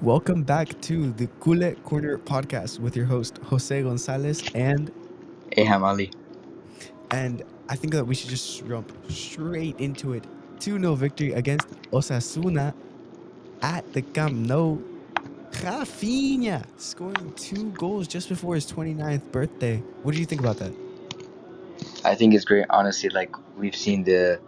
Welcome back to the Culer Corner podcast with your host Jose Gonzalez Ayham Ali. and I think that we should just jump straight into it. 2-0 victory against Osasuna at the Camp Nou. Rafinha scoring 2 goals just before his 29th birthday. What do you think about that? I think it's great. Honestly, like we've seen the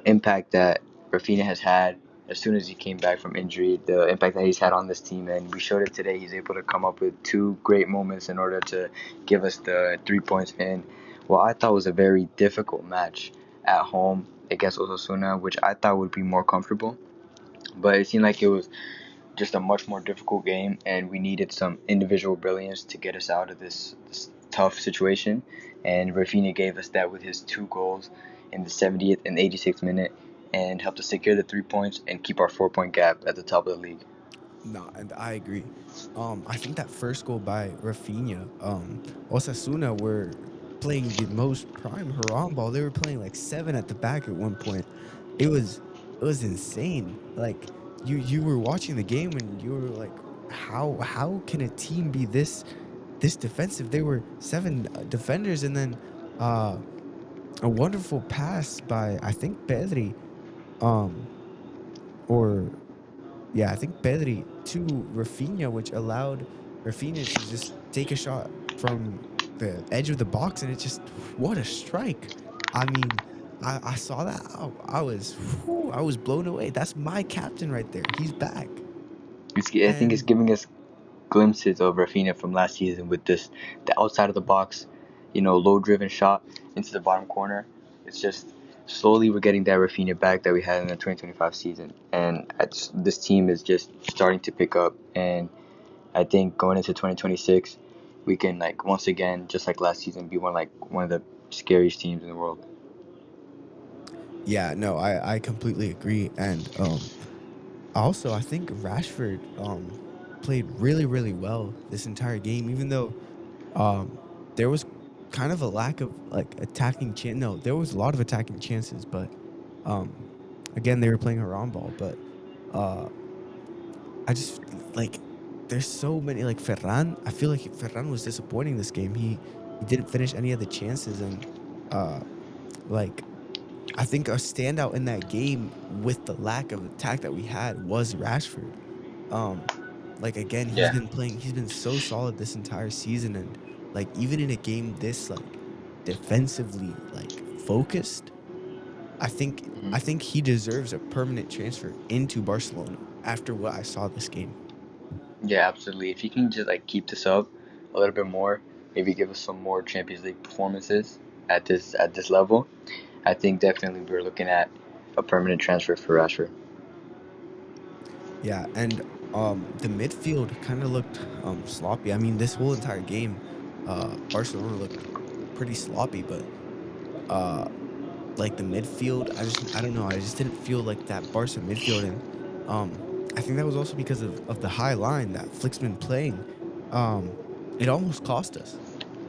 impact that Rafinha has had as soon as he came back from injury, the impact that he's had on this team, and we showed it today. He's able to come up with two great moments in order to give us the 3 points in what I thought was a very difficult match at home against Osasuna, which I thought would be more comfortable. But it seemed like it was just a much more difficult game, and we needed some individual brilliance to get us out of this tough situation. And Rafinha gave us that with his two goals in the 70th and 86th minute, and helped us secure the 3 points and keep our 4 point gap at the top of the league. No, and I agree. I think that first goal by Rafinha, Osasuna were playing the most prime Haram ball. They were playing like seven at the back at one point. It was it was insane. Like you were watching the game and you were like, how can a team be this defensive? They were seven defenders and then uh a wonderful pass by I think Pedri, um or yeah, I think Pedri to Rafinha, which allowed Rafinha to just take a shot from the edge of the box, and it just what a strike! I mean, I saw that. I was blown away. That's my captain right there. He's back, I think it's and giving us glimpses of Rafinha from last season with the outside of the box, low driven shot into the bottom corner. It's just slowly we're getting that Rafinha back that we had in the 2025 season, and this team is just starting to pick up. And I think going into 2026, we can like once again, just like last season, be one of the scariest teams in the world. yeah, no, I completely agree. And also, I think Rashford played really well this entire game, even though Um, there was kind of a lack of like attacking chance. No, there was a lot of attacking chances, but um, again, they were playing around ball. But uh, I just like there's so many like Ferran. I feel like Ferran was disappointing this game. He didn't finish any of the chances, and uh, like I think a standout in that game with the lack of attack that we had was Rashford. Um, like again, Yeah. he's been so solid this entire season, and like even in a game this like defensively like focused, I think he deserves a permanent transfer into Barcelona after what I saw this game. Yeah, absolutely. If he can just like keep this up a little bit more, maybe give us some more Champions League performances at this level, I think definitely we're looking at a permanent transfer for Rashford. Yeah, and the midfield kind of looked sloppy. I mean, this whole entire game, Barcelona looked pretty sloppy, but uh like the midfield, I don't know. I just didn't feel like that Barca midfield, and I think that was also because of the high line that Flick's been playing. Um, it almost cost us.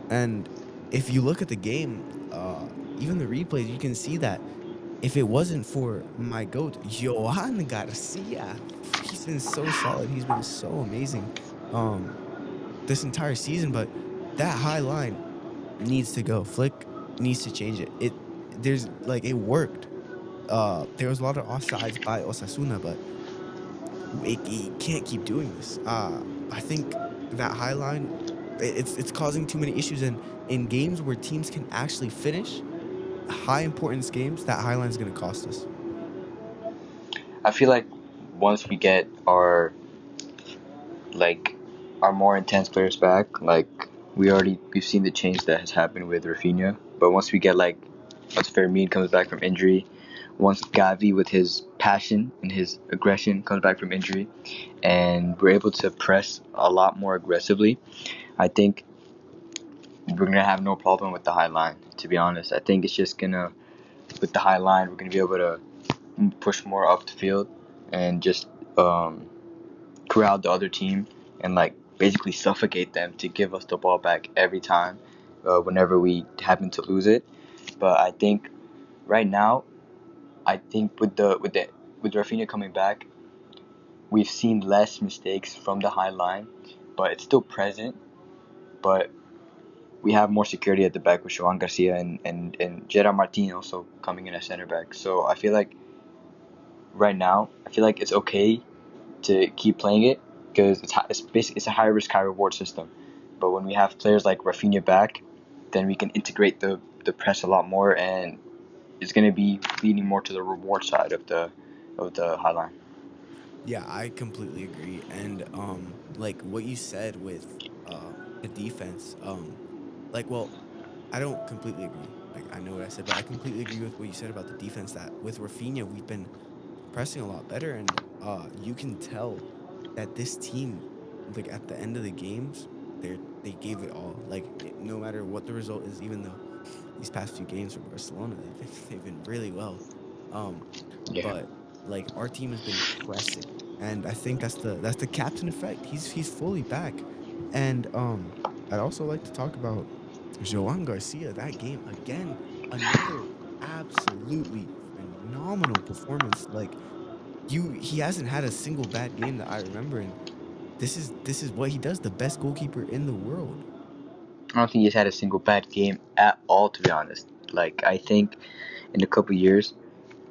And if you look at the game, even the replays, you can see that if it wasn't for my goat, Johan Garcia, he's been so solid. He's been so amazing um, this entire season. But that high line needs to go. Flick needs to change it. There's like it worked. There was a lot of offsides by Osasuna, but it can't keep doing this. I think that high line, it's causing too many issues, and in games where teams can actually finish high importance games, that high line is going to cost us. I feel like once we get like our more intense players back, like we've seen the change that has happened with Rafinha. But once we get like once Fermin comes back from injury, once Gavi with his passion and his aggression comes back from injury, and we're able to press a lot more aggressively, I think we're gonna have no problem with the high line. To be honest, I think it's just gonna with the high line we're gonna be able to push more up the field and just um, crowd the other team and like basically suffocate them to give us the ball back every time whenever we happen to lose it. But I think right now, I think with Rafinha coming back, we've seen less mistakes from the high line, but it's still present. But we have more security at the back with Joan Garcia and Gerard Martin also coming in as center back. So I feel like right now, I feel like it's okay to keep playing it because it's basically it's a high risk, high reward system. But when we have players like Rafinha back, then we can integrate the press a lot more, and it's going to be leaning more to the reward side of the high line. Yeah, I completely agree. And like what you said with the defense, like well, I don't completely agree. Like I know what I said, but I completely agree with what you said about the defense that with Rafinha we've been pressing a lot better and you can tell that this team like at the end of the games they gave it all. Like no matter what the result is, even though these past few games for Barcelona they've been really well. Um Yeah. but like our team has been pressing, and I think that's the captain effect. He's fully back, and I'd also like to talk about Joan Garcia. That game again, another absolutely phenomenal performance. Like he hasn't had a single bad game that I remember, and this is what he does. The best goalkeeper in the world. I don't think he's had a single bad game at all, to be honest. Like, I think in a couple years,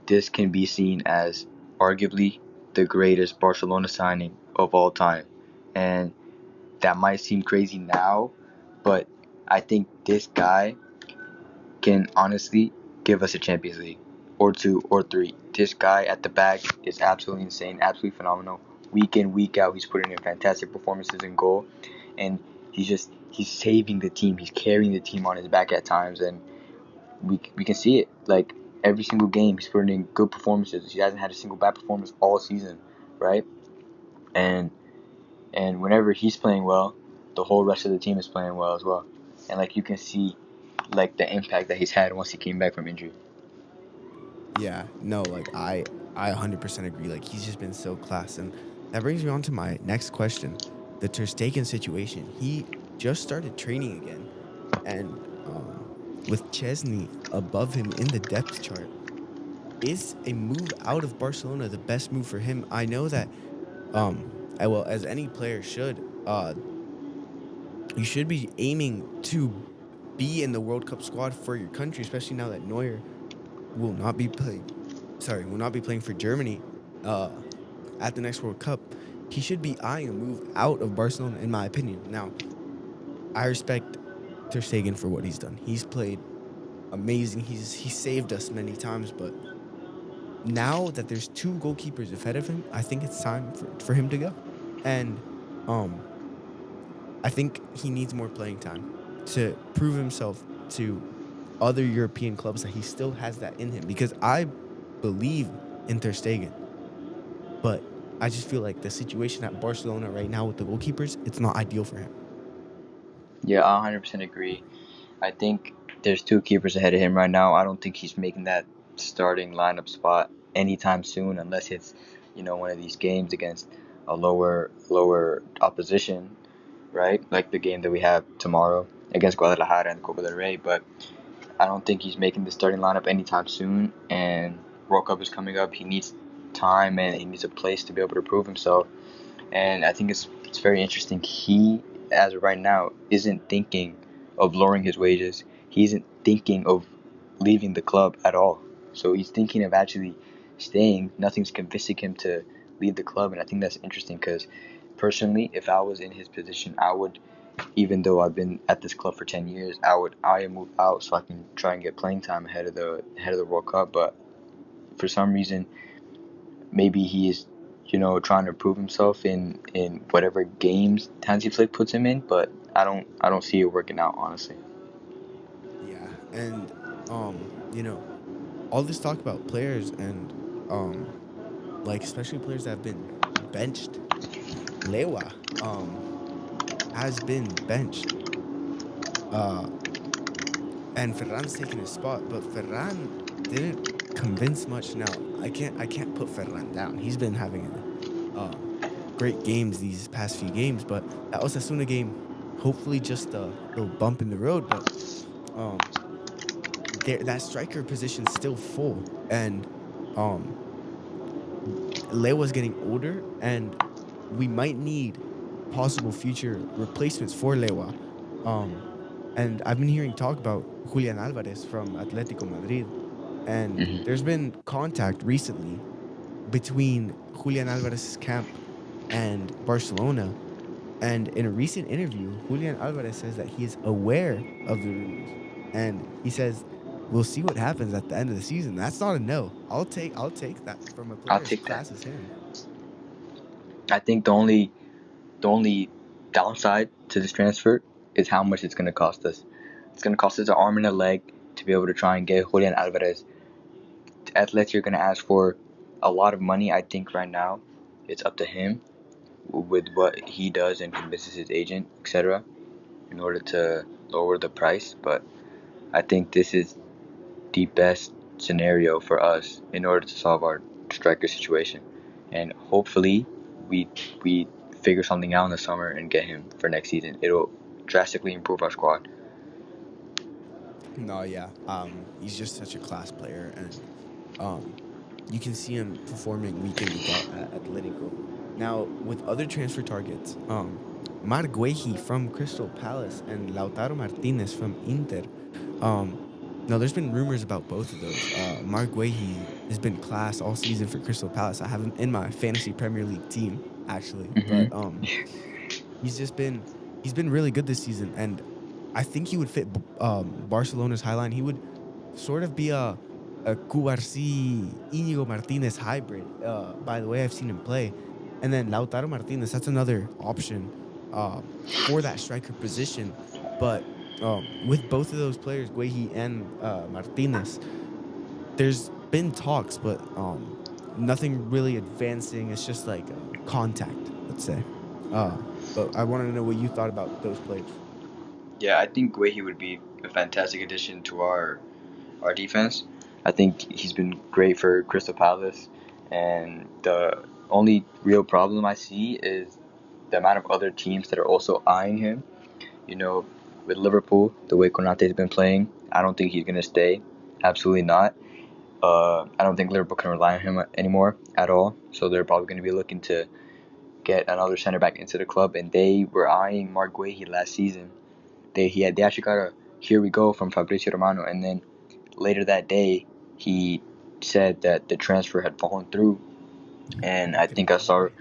this can be seen as arguably the greatest Barcelona signing of all time. And that might seem crazy now, but I think this guy can honestly give us a Champions League or two or three. This guy at the back is absolutely insane, absolutely phenomenal. Week in, week out, he's putting in fantastic performances in goal, and he's saving the team. He's carrying the team on his back at times, and we can see it. Like every single game, he's putting in good performances. He hasn't had a single bad performance all season, right? And and whenever he's playing well, the whole rest of the team is playing well as well. And like you can see, like the impact that he's had once he came back from injury. Yeah, no, like I 100% agree. Like he's just been so class, and that brings me on to my next question: the Ter Stegen situation. He just started training again, and with Chesney above him in the depth chart, is a move out of Barcelona the best move for him? I know that well as any player should, you should be aiming to be in the World Cup squad for your country, especially now that Neuer will not be playing. Sorry, will not be playing for Germany uh, at the next World Cup. He should be eyeing a move out of Barcelona, in my opinion. Now, I respect Ter Stegen for what he's done. He's played amazing. He saved us many times, but now that there's two goalkeepers ahead of him, I think it's time for him to go. And um, I think he needs more playing time to prove himself to other European clubs that he still has that in him. Because I believe in Ter Stegen, but I just feel like the situation at Barcelona right now with the goalkeepers, it's not ideal for him. Yeah, I 100% agree. I think there's two keepers ahead of him right now. I don't think he's making that starting lineup spot anytime soon, unless it's one of these games against a lower opposition, right? Like the game that we have tomorrow against Guadalajara and Copa del Rey. But I don't think he's making the starting lineup anytime soon. And World Cup is coming up. He needs time and he needs a place to be able to prove himself. And I think it's very interesting. He, as of right now, isn't thinking of lowering his wages. He isn't thinking of leaving the club at all. So he's thinking of actually staying. Nothing's convincing him to leave the club, and I think that's interesting because personally, if I was in his position, I would, even though I've been at this club for 10 years, I move out so I can try and get playing time ahead of the World Cup. But for some reason, maybe he is, trying to prove himself in whatever games Hansi Flick puts him in. But I don't see it working out, honestly. Yeah, and all this talk about players and like especially players that have been benched. Lewa has been benched. Uh and Ferran's taken his spot, but Ferran didn't convince much. Now, I can't put Ferran down. He's been having great games these past few games, but that Osasuna game, hopefully just a little bump in the road, but um that striker position's still full, and um Lewa's getting older, and we might need possible future replacements for Lewa. Um, and I've been hearing talk about Julian Alvarez from Atletico Madrid, and Hmm. there's been contact recently between Julian Alvarez's camp and Barcelona. And in a recent interview, Julian Alvarez says that he is aware of the rumors, and he says we'll see what happens at the end of the season. That's not a no. I'll take that from a I'll player as take that. class as him. I think the only downside to this transfer is how much it's going to cost us. It's going to cost us an arm and a leg to be able to try and get Julian Alvarez. Athletes are going to ask for a lot of money. I think right now it's up to him with what he does and convinces his agent, etc., in order to lower the price. But I think this is the best scenario for us in order to solve our striker situation. And hopefully we we figure something out in the summer and get him for next season. It'll drastically improve our squad. No, yeah. He's just such a class player, and um, you can see him performing week in week out at Atletico. Now, with other transfer targets, Marguehi from Crystal Palace and Lautaro Martinez from Inter. Um, now there's been rumors about both of those. Marguehi has been class all season for Crystal Palace. I have him in my fantasy Premier League team actually, but Hmm. He's just been he's been really good this season, and I think he would fit Barcelona's high line. He would sort of be a Cubarsí Inigo Martinez hybrid. By the way, I've seen him play, and then Lautaro Martinez. That's another option for that striker position. But with both of those players, Guehi and Martinez, there's been talks, but nothing really advancing. It's just like contact, let's say. Uh, but I wanted to know what you thought about those players. Yeah, I think Guehi would be a fantastic addition to our defense. I think he's been great for Crystal Palace, and the only real problem I see is the amount of other teams that are also eyeing him. You know, with Liverpool, the way Konate's been playing, I don't think he's gonna stay. Absolutely not. I don't think Liverpool can rely on him anymore at all. So they're probably going to be looking to get another center back into the club, and they were eyeing Mark Guehi last season. They actually got a here we go from Fabrizio Romano, and then later that day he said that the transfer had fallen through, and I think I saw Increíble.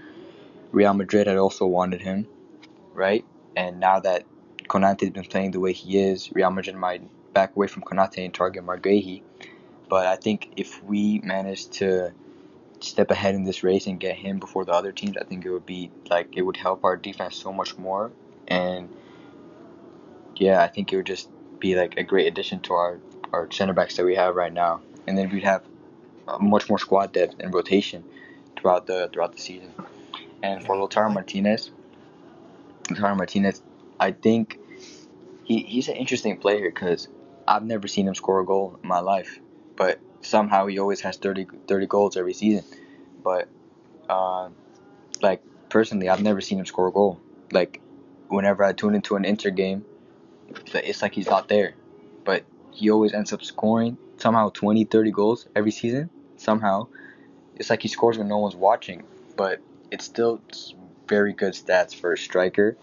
Real Madrid had also wanted him, right? And now that Konate's been playing the way he is, Real Madrid might back away from Konate and target Marguehi. But I think if we manage to step ahead in this race and get him before the other teams, I think it would be like it would help our defense so much more. And yeah, I think it would just be like a great addition to our center backs that we have right now. And then we'd have much more squad depth and rotation throughout the season. And for Yeah, I like. Lautaro Martinez, I think he's an interesting player because I've never seen him score a goal in my life, but somehow he always has 30 goals every season. But uh, like personally, I've never seen him score a goal. Like whenever I tune into an Inter game, it's like he's not there. But he always ends up scoring somehow 20, 30 goals every season. Somehow it's like he scores when no one's watching. But it's still very good stats for a striker.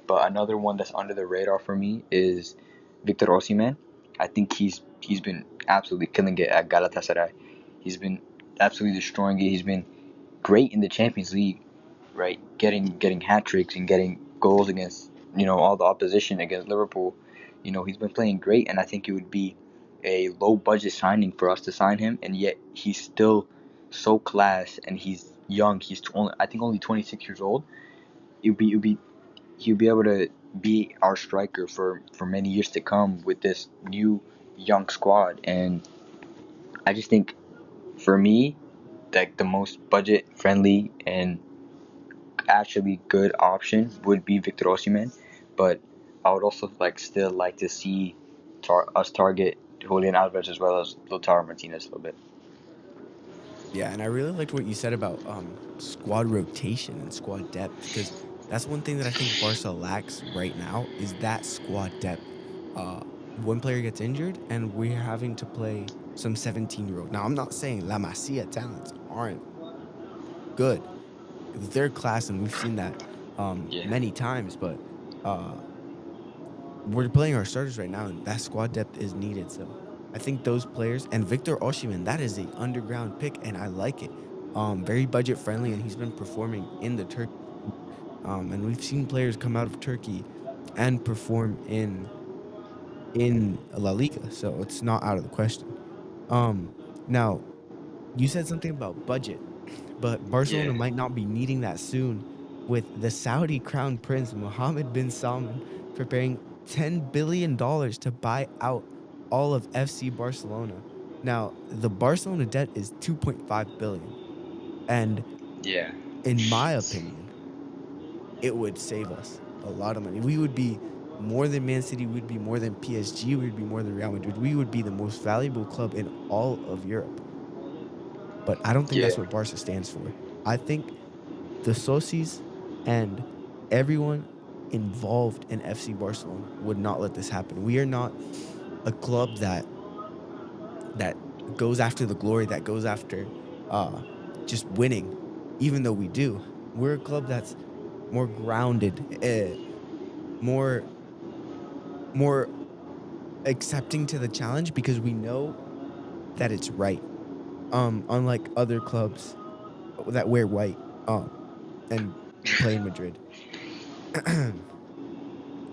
But another one that's under the radar for me is Victor Osimhen. I think he's been absolutely killing it at Galatasaray. He's been absolutely destroying it. He's been great in the Champions League, right? Getting hat tricks and getting goals against all the opposition against Liverpool. He's been playing great, and I think it would be a low budget signing for us to sign him, and yet he's still so class and he's young. He's only I think only 26 years old. It would be he'll be able to be our striker for many years to come with this new young squad. And I just think for me, like the most budget friendly and actually good option would be Victor Osimhen, but I would also still like to see us target Julian Alvarez as well as Lautaro Martinez a little bit. Yeah, and I really liked what you said about squad rotation and squad depth because that's one thing that I think Barca lacks right now is that squad depth. Uh, one player gets injured and we're having to play some 17-year-old. Now, I'm not saying La Masia talents aren't good. They're class, and we've seen that Yeah, many times. But uh, we're playing our starters right now, and that squad depth is needed. So I think those players and Victor Osimhen, that is a underground pick, and I like it. Very budget friendly, and he's been performing in the Turkey. And we've seen players come out of Turkey and perform in La Liga, so it's not out of the question. Um, Now you said something about budget, but yeah, Barcelona might not be needing that soon with the Saudi crown prince Mohammed bin Salman preparing $10 billion to buy out all of FC Barcelona. Now, the Barcelona debt is 2.5 billion, and yeah, in my opinion, it would save us a lot of money. We would be more than Man City, we'd be more than PSG, we'd be more than Real Madrid. We would be the most valuable club in all of Europe. But I don't think yeah. that's what Barca stands for. I think the socis and everyone involved in FC Barcelona would not let this happen. We are not a club that goes after the glory, that goes after uh just winning, even though we do. We're a club that's more grounded, more more accepting to the challenge because we know that it's right. Unlike other clubs that wear white and play in Madrid.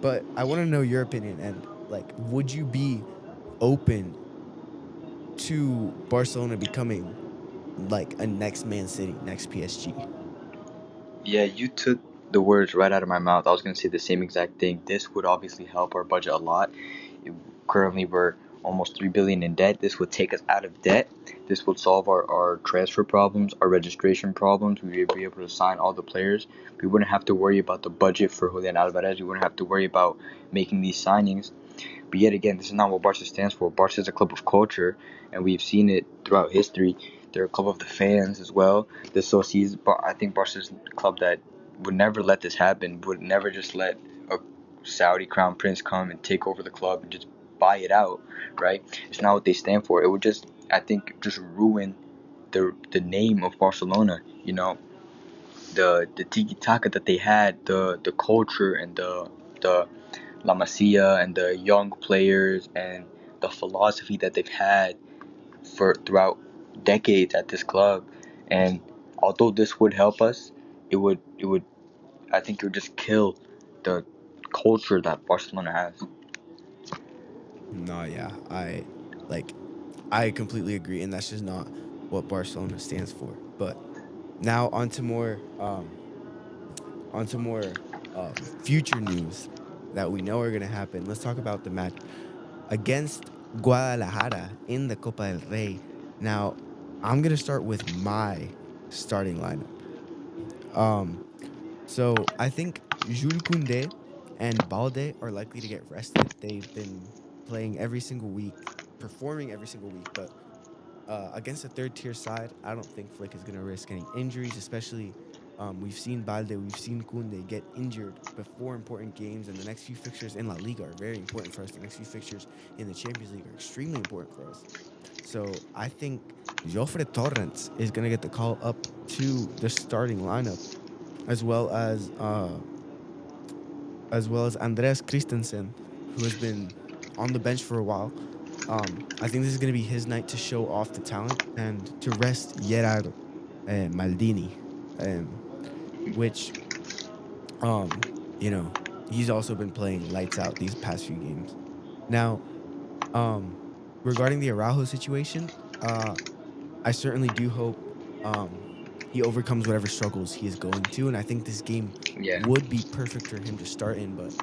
But I want to know your opinion and like would you be open to Barcelona becoming like a next Man City, next PSG? Yeah, you took the words right out of my mouth. I was gonna say the same exact thing. This would obviously help our budget a lot. It- Currently, we're almost 3 billion in debt. This would take us out of debt. This would solve our transfer problems, our registration problems. We would be able to sign all the players. We wouldn't have to worry about the budget for Julian Alvarez. We wouldn't have to worry about making these signings. But yet again, this is not what Barca stands for. Barca is a club of culture, and we've seen it throughout history. They're a club of the fans as well. The Socis, I think Barca's a club that would never let this happen. Would never just let a Saudi crown prince come and take over the club and just buy it out. Right? It's not what they stand for. It would just, I think, just ruin the name of Barcelona. You know, the tiki taka that they had, the culture and the La Masia and the young players and the philosophy that they've had for throughout decades at this club. And although this would help us, it would I think it would just kill the culture that Barcelona has. No, yeah. Like I completely agree and that's just not what Barcelona stands for. But now onto more future news that we know are going to happen. Let's talk about the match against Guadalajara in the Copa del Rey. Now, I'm going to start with my starting lineup. Um, so I think Jules Koundé and Balde are likely to get rested. They've been playing every single week, performing every single week, but against a third tier side, I don't think Flick is going to risk any injuries, especially we've seen Balde, we've seen Kunde get injured before important games, and the next few fixtures in La Liga are very important for us. The next few fixtures in the Champions League are extremely important for us. So I think Joffre Torrents is going to get the call up to the starting lineup, as well as Andreas Christensen, who has been on the bench for a while. I think this is going to be his night to show off the talent and to rest Gerard Maldini, um, which um, you know he's also been playing lights out these past few games. Now, um, regarding the Araujo situation, I certainly do hope um, he overcomes whatever struggles he is going to, and I think this game Yeah. would be perfect for him to start in. But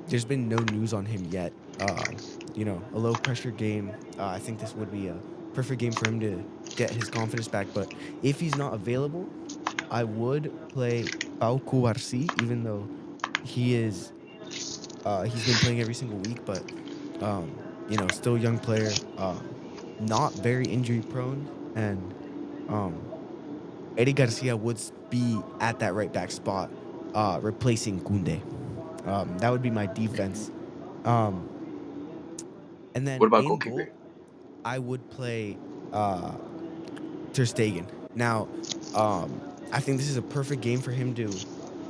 there's been no news on him yet. A low pressure game. I think this would be a perfect game for him to get his confidence back. But if he's not available, I would play Pau Cuarci, even though he's been playing every single week, but still a young player, not very injury prone, and um, Eddie Garcia would be at that right back spot, replacing Kunde. That would be my defense. Um, and What then about in goalkeeper? goal, I would play uh, Ter Stegen. Now, I think this is a perfect game for him to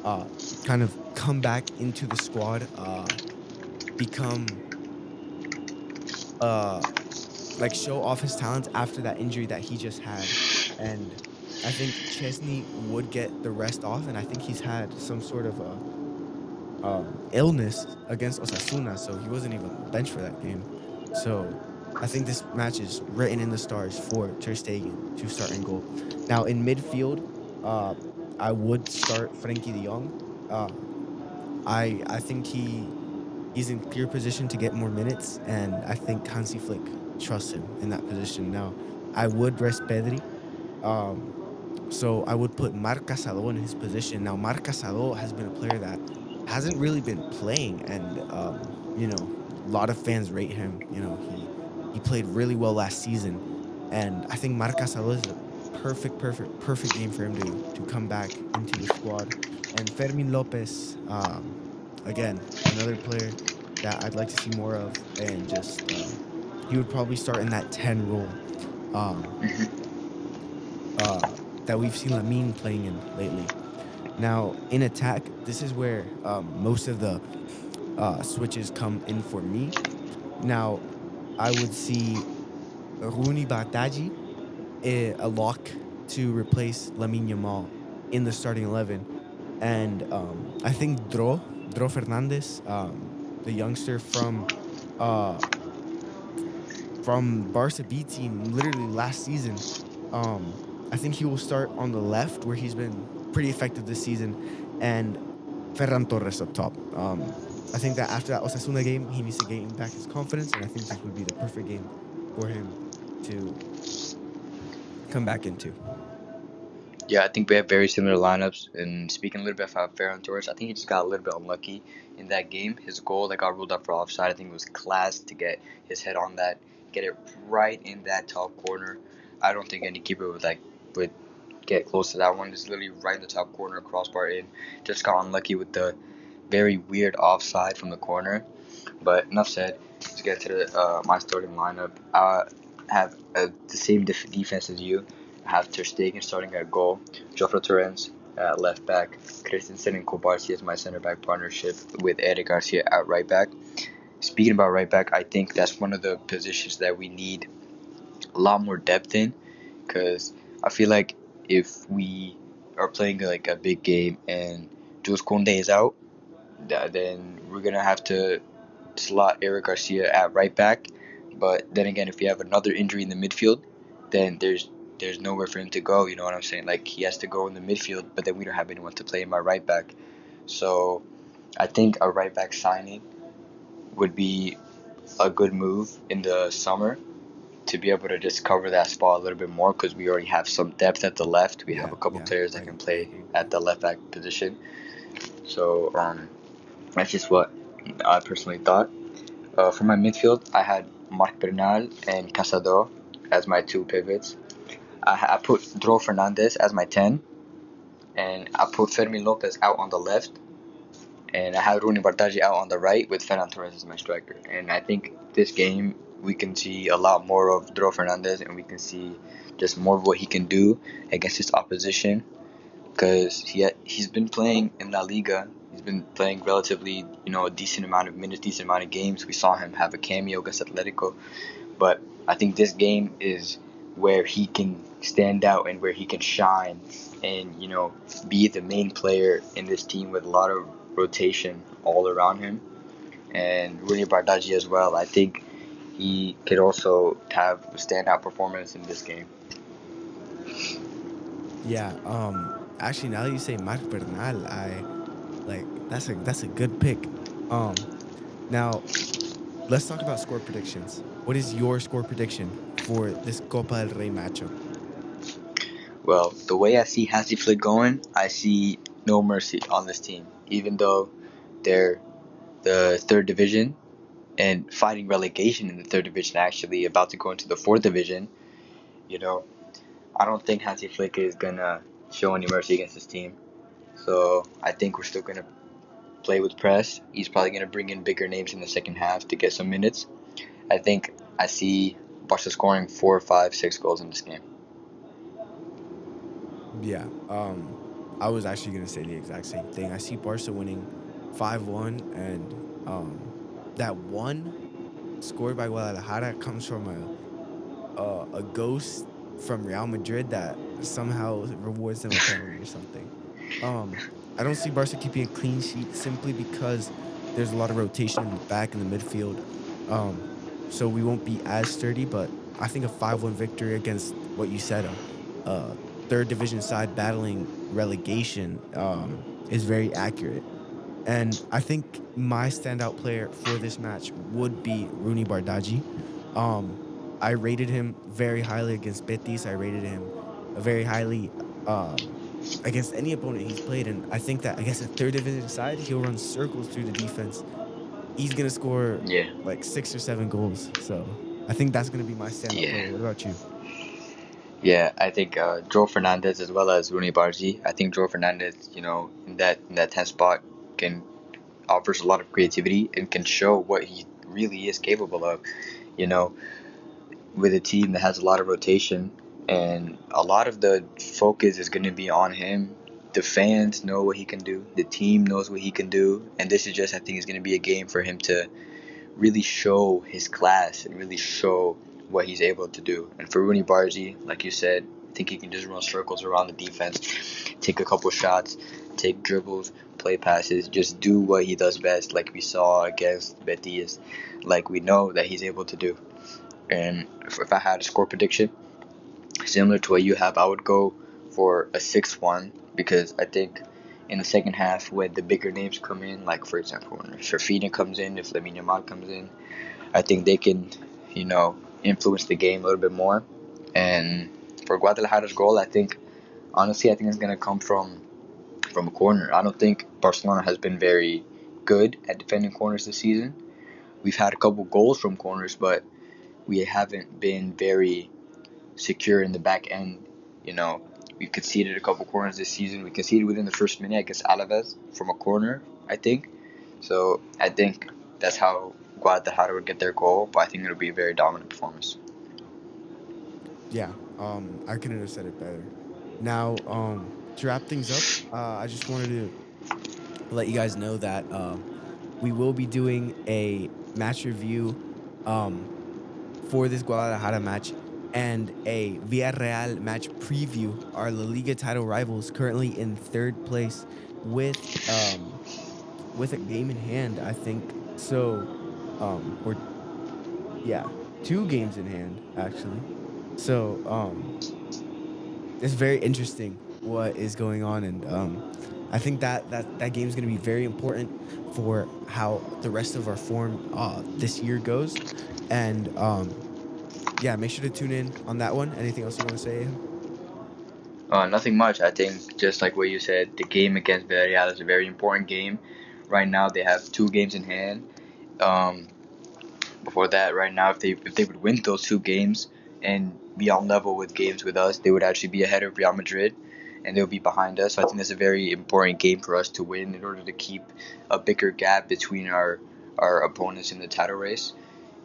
uh, kind of come back into the squad, become uh, like show off his talents after that injury that he just had. And I think Chesney would get the rest off, and I think he's had some sort of a illness against Osasuna, so he wasn't even on the bench for that game. So I think this match is written in the stars for Ter Stegen to start in goal. Now in midfield, uh, I would start Frankie De Jong. Uh, I think he's in clear position to get more minutes, and I think Hansi Flick trusts him in that position. Now I would rest Pedri. Um, so I would put Marc Casado in his position. Now, Marc Casado has been a player that hasn't really been playing, and a lot of fans rate him. He played really well last season, and I think Marc Casado is a perfect game for him to come back into the squad. And Fermin Lopez, again, another player that I'd like to see more of, and just he would probably start in that 10 role. Um, Hmm. that we've seen Lamine playing in lately. Now, in attack, this is where most of the switches come in for me. Now, I would see Rooney Bataji, a lock to replace Lamine Yamal in the starting 11. And I think Dro Fernandez, the youngster uh, from Barca B team literally last season. I think he will start on the left where he's been pretty effective this season, and Ferran Torres up top. I think that after that Osasuna game, he needs to gain back his confidence, and I think this would be the perfect game for him to come back into. Yeah, I think we have very similar lineups. And speaking a little bit about Ferran Torres, I think he just got a little bit unlucky in that game. His goal that got ruled out for offside, I think it was class to get his head on that, get it right in that top corner. I don't think any keeper would get close to that one. Just literally right in the top corner, crossbar in. Just got unlucky with the very weird offside from the corner. But enough said. Let's get to my starting lineup. I have the same defense as you. I have Ter Stegen starting at goal, Jofre Torrens at left back, Christensen and Kobarski as my center back partnership with Eric Garcia at right back. Speaking about right back, I think that's one of the positions that we need a lot more depth in, because I feel like if we are playing like a big game and Jules Koundé is out, then we're gonna have to slot Eric Garcia at right back. But then again, if we have another injury in the midfield, then there's nowhere for him to go. You know what I'm saying? Like he has to go in the midfield, but then we don't have anyone to play in my right back. So I think a right back signing would be a good move in the summer to be able to just cover that spot a little bit more, because we already have some depth at the left. We have Yeah, a couple yeah, players that can I play agree with at that. the left back position. So that's just what I personally thought. For my midfield, I had Marc Bernal and Casado as my two pivots. I put Dro Fernandez as my 10, and I put Fermin Lopez out on the left, and I had Rooney Bartaji out on the right with Ferran Torres as my striker. And I think this game we can see a lot more of Dro Fernandez, and we can see just more of what he can do against his opposition, because he's been playing in La Liga. He's been playing relatively, a decent amount of minutes, decent amount of games. We saw him have a cameo against Atletico, but I think this game is where he can stand out and where he can shine, and be the main player in this team with a lot of rotation all around him. And Rooney Bardaji as well. I think he could also have a standout performance in this game. Yeah, actually, now that you say Marc Bernal, I like that's a good pick. Um, Now let's talk about score predictions. What is your score prediction for this Copa del Rey matchup? Well, the way I see Hansi Flick going, I see no mercy on this team. Even though they're the third division and fighting relegation in the third division, actually about to go into the fourth division, you know, I don't think Hansi Flick is gonna show any mercy against this team. So I think we're still gonna play with press. He's probably gonna bring in bigger names in the second half to get some minutes. I think I see Barca scoring 4, 5, 6 goals in this game. Yeah. I was actually gonna say the exact same thing. I see Barca winning 5-1, and that one scored by Guadalajara comes from a ghost from Real Madrid that somehow rewards them a penalty or something. Um, I don't see Barca keeping a clean sheet simply because there's a lot of rotation in the back in the midfield. Um, so we won't be as sturdy, but I think a 5-1 victory against what you said, a third division side battling relegation, is very accurate. And I think my standout player for this match would be Rooney Bardghji. Um, I rated him very highly against Betis. I rated him very highly um, against any opponent he's played. And I think that against a third division side, he'll run circles through the defense. He's gonna score Yeah, like 6 or 7 goals. So I think that's gonna be my standout yeah, player. What about you? yeah. I think Joe Fernandez as well as Rooney Bargi. I think Joe Fernandez, in that 10 spot, can offers a lot of creativity and can show what he really is capable of. You know, with a team that has a lot of rotation and a lot of the focus is going to be on him. The fans know what he can do. The team knows what he can do, and this is just, I think, is going to be a game for him to really show his class and really show what he's able to do. And for Rooney Bargi, like you said, I think he can just run circles around the defense, take a couple shots, take dribbles, play passes, just do what he does best, like we saw against Betis, like we know that he's able to do. And if I had a score prediction similar to what you have, I would go for a 6-1 because I think in the second half, when the bigger names come in, like for example, when Rafinha comes in, if Lamine Yamal comes in, I think they can, influence the game a little bit more. And for Guadalajara's goal, I think honestly, I think it's gonna come from a corner. I don't think Barcelona has been very good at defending corners this season. We've had a couple goals from corners, but we haven't been very secure in the back end. You know, we've conceded a couple corners this season. We conceded within the first minute against Alaves from a corner, I think. So I think that's how Guadalajara would get their goal, but I think it'll be a very dominant performance. Yeah, I couldn't have said it better. Now, to wrap things up, I just wanted to let you guys know that we will be doing a match review um, for this Guadalajara match and a Villarreal match preview. Our La Liga title rivals currently in third place with with a game in hand, I think. So, or yeah, 2 games in hand actually. So, it's very interesting what is going on, and I think that game is going to be very important for how the rest of our form this year goes. And yeah, make sure to tune in on that one. Anything else you want to say, Ayham? Nothing much. I think just like what you said, the game against Villarreal is a very important game. Right now, they have 2 games in hand. Um, Before that, right now, if they would win those 2 games and be on level with games with us, they would actually be ahead of Real Madrid, and they'll be behind us. So I think that's a very important game for us to win in order to keep a bigger gap between our opponents in the title race.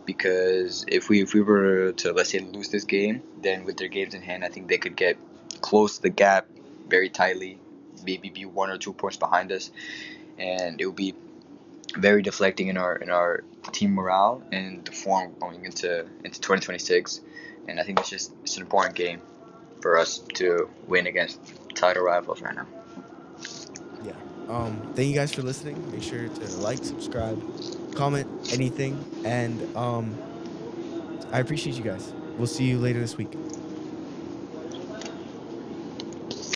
Because if we were to, let's say, lose this game, then with their games in hand, I think they could get close the gap very tightly, maybe be 1 or 2 points behind us, and it would be very deflecting in our team morale and the form going into 2026. And I think it's an important game for us to win against title rivals right now. Yeah. Thank you guys for listening. Make sure to like, subscribe, comment, anything, and I appreciate you guys. We'll see you later this week.